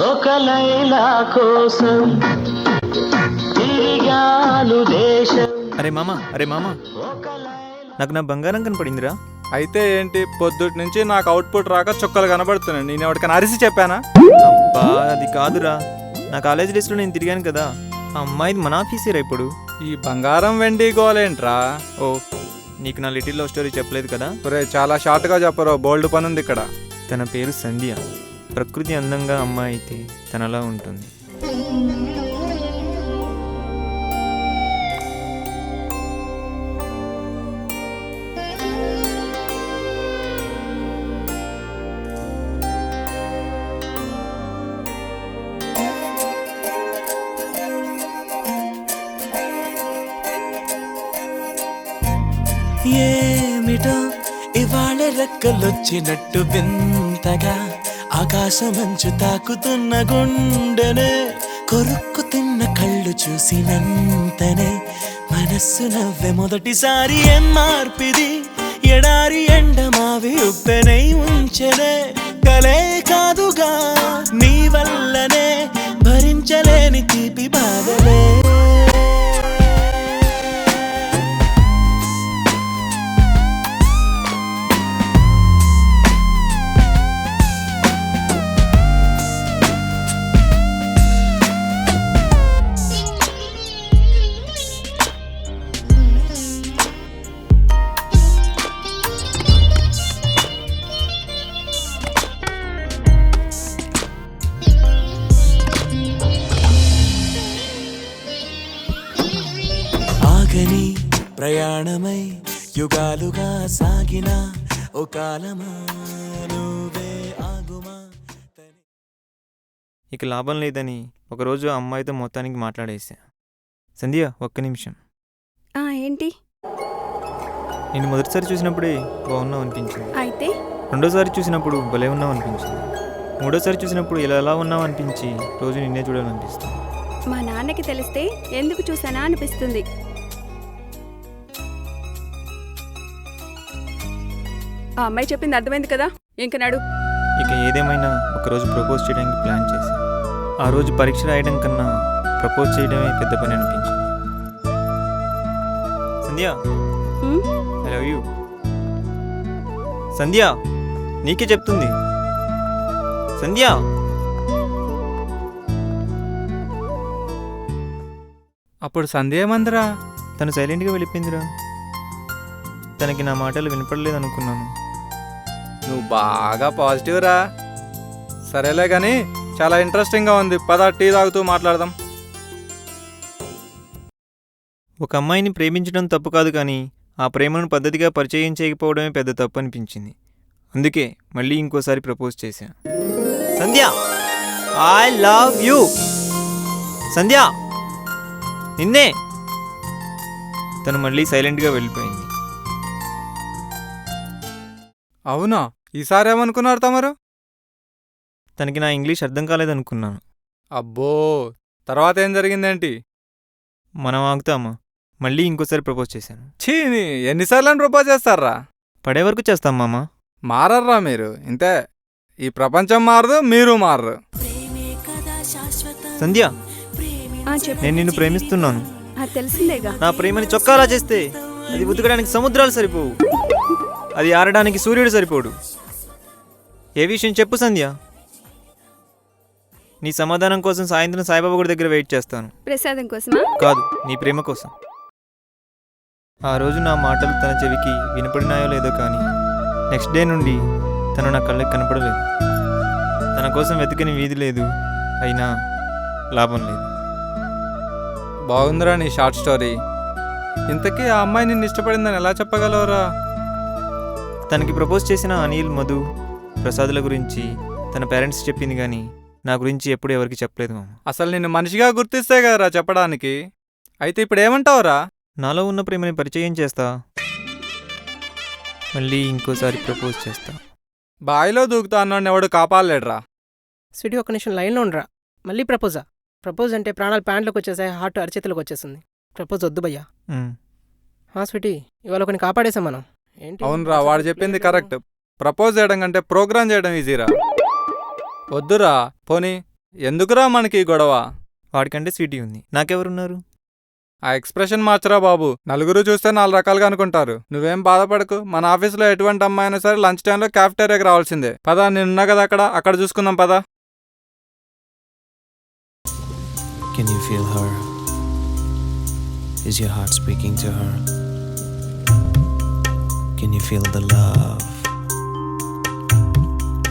ఒక లైలా కోసం తిరిగాను దేశం. అరే మామ నాకు నా బంగారం కనపడిందిరా. అయితే ఏంటి, పొద్దుటి నుంచి నాకు అవుట్పుట్ రాక చుక్కలు కనబడుతున్నాయి. నేను ఎవరికైనా అరిసి చెప్పానా? అబ్బా అది కాదురా, నా కాలేజ్ డేస్లో నేను తిరిగాను కదా, ఆ అమ్మాయిది మన ఆఫీసేరా ఇప్పుడు. ఈ బంగారం వెండి గోలేంట్రా? ఓ నీకు నా లిటిల్ లవ్ స్టోరీ చెప్పలేదు కదా. ఒరే చాలా షార్ట్గా చెప్పరు, బోల్డ్ పని ఉంది ఇక్కడ. తన పేరు సంధ్య. ప్రకృతి అందంగా అమ్మాయి అయితే తనలా ఉంటుంది. ఏమిటో ఇవాళ రెక్కలొచ్చినట్టు వింతగా ఆకాశమంచు తాకుతున్న గుండెనే కొరుక్కు తిన్న కళ్ళు చూసినంతనే మనస్సు నవ్వే మొదటిసారి. ఏం మార్పిది ఎడారి ఎండమావి ఉప్పెనై ఉంచెనే కలే కాదుగా నీ వల్లనే భరించలేని తీపి బాధలే. ఆగని ప్రయాణమై యుగాలుగా సాగిన ఓ కాలమా నువ్వే ఆగుమా. ఇక లాభం లేదని ఒకరోజు ఆ అమ్మాయితో మొత్తానికి మాట్లాడేసా. సంధ్య ఒక్క నిమిషం. ఏంటి? నేను మొదటిసారి చూసినప్పుడే బాగున్నావు అనిపించింది. అయితే రెండోసారి చూసినప్పుడు భలే ఉన్నావు అనిపించింది. మూడోసారి చూసినప్పుడు ఎలా ఉన్నావు అనిపించి రోజు నిన్నే చూడాలనిపిస్తుంది. మా నాన్నకి తెలిస్తే ఎందుకు చూసానా అనిపిస్తుంది. ఆ అమ్మాయి చెప్పింది అర్థమైంది కదా, ఇంక నాడు. ఇక ఏదేమైనా ఒకరోజు ప్రపోజ్ చేయడానికి ప్లాన్ చేశాను. ఆ రోజు పరీక్ష రాయడం కన్నా ప్రపోజ్ చేయడమే పెద్ద పని అనిపించింది. సంధ్య ఐ లవ్ యూ. సంధ్య నీకే చెప్తుంది. సంధ్య అప్పుడు సంధ్య ఏమందిరా? తను సైలెంట్గా వెళ్ళిపోయిందిరా. తనకి నా మాటలు వినపడలేదు అనుకున్నాను. నువ్వు బాగా పాజిటివ్ రా. సరేలే కానీ చాలా ఇంట్రెస్టింగ్గా ఉంది, పద టీ తాగుతూ మాట్లాడదాం. ఒక అమ్మాయిని ప్రేమించడం తప్పు కాదు, కానీ ఆ ప్రేమను పద్ధతిగా పరిచయం చేయకపోవడమే పెద్ద తప్పు అనిపించింది. అందుకే మళ్ళీ ఇంకోసారి ప్రపోజ్ చేశా. సంధ్య ఐ లవ్ యూ. సంధ్య నిన్నే. తను మళ్ళీ సైలెంట్గా వెళ్ళిపోయింది. అవునా? ఈసారి ఏమనుకున్నారు తమరు? తనకి నా ఇంగ్లీష్ అర్థం కాలేదనుకున్నాను. అబ్బో, తర్వాత ఏం జరిగిందేంటి? మనం ఆగుతామా? మళ్ళీ ఇంకోసారి ప్రపోజ్ చేశాను. చీని ఎన్నిసార్లు ప్రపోజ్ చేస్తారా? పడే వరకు చేస్తాం మామ. మారర్రా మీరు, ఇంతే. ఈ ప్రపంచం మారదు, మీరు మారరు. సంధ్య చెప్పు. నేను నిన్ను ప్రేమిస్తున్నాను. తెలిసిందేగా. నా ప్రేమని చొక్కాలా చేస్తే అది ఉతకడానికి సముద్రాలు సరిపోవు, అది ఆరడానికి సూర్యుడు సరిపోడు. ఏ విషయం చెప్పు సంధ్య. నీ సమాధానం కోసం సాయంత్రం సాయిబాబా గుడి దగ్గర వెయిట్ చేస్తాను. ప్రసాదం కోసమా? కాదు, నీ ప్రేమ కోసం. ఆ రోజు నా మాటలు తన చెవికి వినపడినాయో లేదో కానీ నెక్స్ట్ డే నుండి తను నా కళ్ళకి కనపడలేదు. తన కోసం వెతికని వీధి లేదు, అయినా లాభం లేదు. బాగుందిరా నీ షార్ట్ స్టోరీ. ఇంతకీ ఆ అమ్మాయి నిన్ను ఇష్టపడిందని ఎలా చెప్పగలవురా? తనకి ప్రపోజ్ చేసిన అనిల్, మధు, ప్రసాదుల గురించి తన పేరెంట్స్ చెప్పింది, కానీ నా గురించి ఎప్పుడు ఎవరికి చెప్పలేదు మామ. అసలు నిన్ను మనిషిగా గుర్తిస్తే కదరా చెప్పడానికి. అయితే ఇప్పుడు ఏమంటావురా? నాలో ఉన్న ప్రేమని పరిచయం చేస్తా, మళ్ళీ ఇంకోసారి ప్రపోజ్ చేస్తా. బాయిలో దూకుతా అన్నాడు ఎవడు కాపాడలేడురా. స్వీటీ ఒక నిమిషం లైన్లో ఉండరా. మళ్ళీ ప్రపోజ్ అంటే ప్రాణాలు ప్యాంట్లోకి వచ్చేసాయి, హార్ట్ అరచేతులకు వచ్చేస్తుంది. ప్రపోజ్ వద్దు భయ్యా. స్వీటీ ఇవాళ కొన్ని కాపాడేసాం మనం. ఏంటి? అవునరా, వాడు చెప్పింది కరెక్ట్. ప్రపోజ్ చేయడం కంటే ప్రోగ్రామ్ చేయడం ఈజీరా. వద్దురా, పోనీ ఎందుకురా మనకి ఈ గొడవ? వాడికంటే స్వీటీ ఉంది, నాకెవరున్నారు? ఆ ఎక్స్ప్రెషన్ మార్చరా బాబు. నలుగురు చూస్తే 4 రకాలుగా అనుకుంటారు. నువ్వేం బాధపడకు. మన ఆఫీస్లో ఎటువంటి అమ్మాయి అయినా సరే లంచ్ టైంలో క్యాఫ్టేరియాకి రావాల్సిందే. పదా, నేనున్నా కదా అక్కడ చూసుకుందాం పదా. Can you feel her? Is your heart speaking to her? Can you feel the love?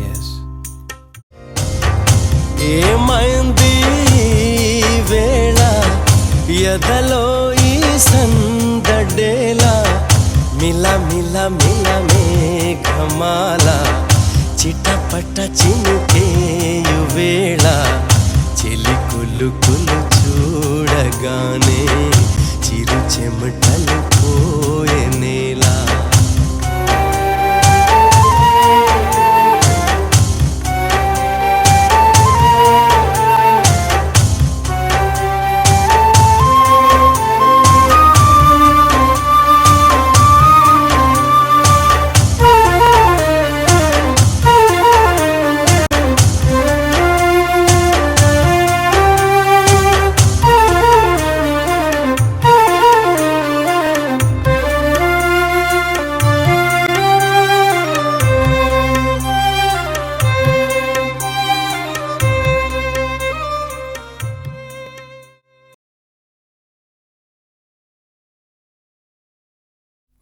Yes. ఏమైంది వేళ ఎదలో ఈ సందడేలా మిల మిల మిల మేఘమాల చిటపట చినుకేయు వేళ చెలి కులు కులు చూడగానే చిరు చెమటలు పోయే నేలా.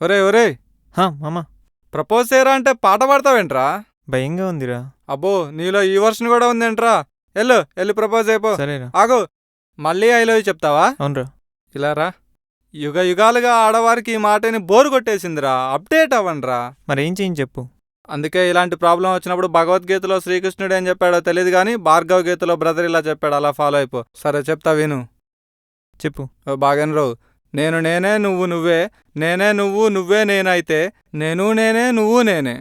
ఒరే ఒరే, మామా, ప్రపోజ్ చేయరా అంటే పాట పాడతావేంట్రా? భయంగా ఉందిరా. అబ్బో, నీలో ఈ వర్షన్ కూడా ఉందేంట్రా? వెళ్ళి ప్రపోజ్ అయిపో. సరేరా. ఆగు, మళ్ళీ ఐ లవ్ యూ చెప్తావా? అవునరా. ఇలా రా. యుగ యుగాలుగా ఆడవారికి ఈ మాటని బోరు కొట్టేసిందిరా. అప్డేట్ అవ్వండిరా. మరేం చేయని చెప్పు. అందుకే ఇలాంటి ప్రాబ్లం వచ్చినప్పుడు భగవద్గీతలో శ్రీకృష్ణుడు ఏం చెప్పాడో తెలియదు కానీ భార్గవ గీతలో బ్రదర్ ఇలా చెప్పాడు, అలా ఫాలో అయిపో. సరే చెప్తా విను. చెప్పు. బాగనరావు. నేను నేనే నువ్వు నువ్వే, నేనే నువ్వు నువ్వే నేనైతే, నేను నేనే నువ్వు నేనే.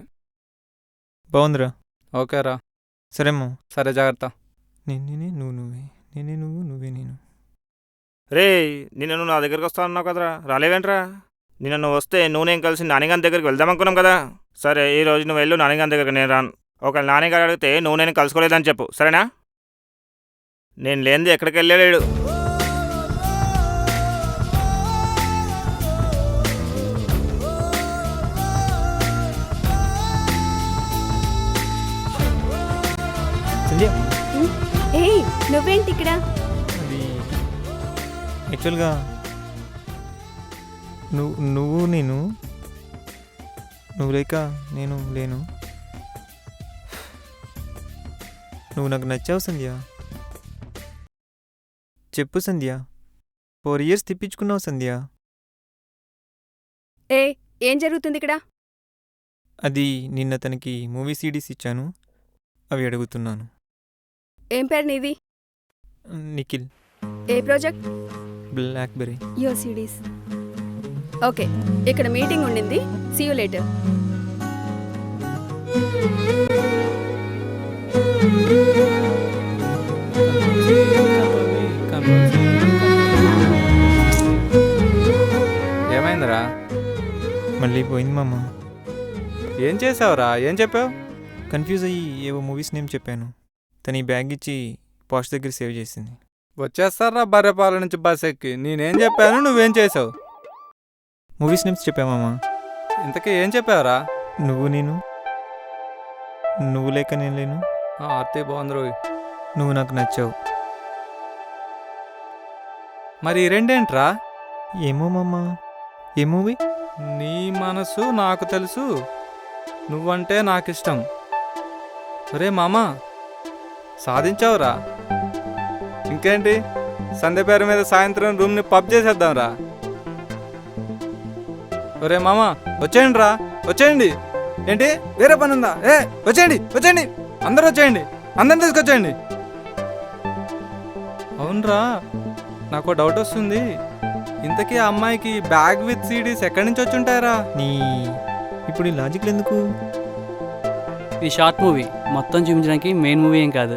బాగుందిరా. ఓకేరా. సరేమ్మా. సరే, జాగ్రత్త. నేనే నువ్వు నువ్వే, నేనే నువ్వు నువ్వే నేను. రే, నిన్న నువ్వు నా దగ్గరికి వస్తా అన్నావు కదరా, రాలేవేంట్రా? నిన్న నువ్వు వస్తే నువ్వు నేను కలిసి నానిగారి దగ్గరికి వెళ్దామనుకున్నాం కదా. సరే, ఈ రోజు నువ్వు వెళ్ళు నానిగారి దగ్గరికి, నేను రాను. ఒకవేళ నానిగారు అడిగితే నువ్వు నేను కలుసుకోలేదని చెప్పు, సరేనా? నేను లేనిది ఎక్కడికి వెళ్ళలేడు. సంధ్య, ఏయ్, నువ్వేంటి ఇక్కడ? అది యాక్చువల్గా నువ్వు నేను, నువ్వు లేక నేను లేను. నువ్వు నాకు నచ్చావు సంధ్య. చెప్పు సంధ్య. 4 years తిప్పించుకున్నావు సంధ్య. ఏం జరుగుతుంది ఇక్కడ? అది నిన్న తనకి మూవీ CDs ఇచ్చాను, అవి అడుగుతున్నాను. ఏం పేరు నీది? నిఖిల్. ఏ project? BlackBerry. Your CDs. Okay, ఇక్కడ మీటింగ్ ఉండింది. See you later. ఏమైందిరా? మళ్ళీ పోయింది మామ. ఏం చేసావురా? ఏం చెప్పావు? కన్ఫ్యూజ్ అయ్యి ఏవో మూవీస్ నేమ్ చెప్పాను. తను ఈ బ్యాగ్ ఇచ్చి పాష్ దగ్గర సేవ్ చేసింది. వచ్చేస్తారా బర్రెపాల నుంచి బస్ ఎక్కి. నేనేం చెప్పాను, నువ్వేం చేసావు? మూవీస్ నేమ్స్ చెప్పామమ్మా. ఇంతకీ ఏం చెప్పావురా? నువ్వు నేను, నువ్వు లేక నేను లేను, ఆర్తి బాగుంది రోయ్. నువ్వు నాకు నచ్చావు. మరి ఈ రెండేంట్రా? ఏమో మామ. ఏ మూవీ? నీ మనసు నాకు తెలుసు, నువ్వంటే నాకిష్టం. ఒరే మామా, సాధించావురా. ఇంకేంటి, సంధ్య పేరు మీద సాయంత్రం రూమ్ని పబ్ చేసేద్దాంరా. ఒరే మామా, వచ్చేయండి రా, వచ్చేయండి. ఏంటి, వేరే పని ఉందా? వచ్చేయండి, అందరూ వచ్చేయండి, అందరిని తీసుకొచ్చేయండి. అవునరా, నాకు డౌట్ వస్తుంది. ఇంతకీ ఆ అమ్మాయికి బ్యాగ్ విత్ CDs ఎక్కడి నుంచి వచ్చి ఉంటాయరా? ఇప్పుడు ఈ లాజిక్లు ఎందుకు? ఇది షార్ట్ మూవీ, మొత్తం చూపించడానికి మెయిన్ మూవీ ఏం కాదు.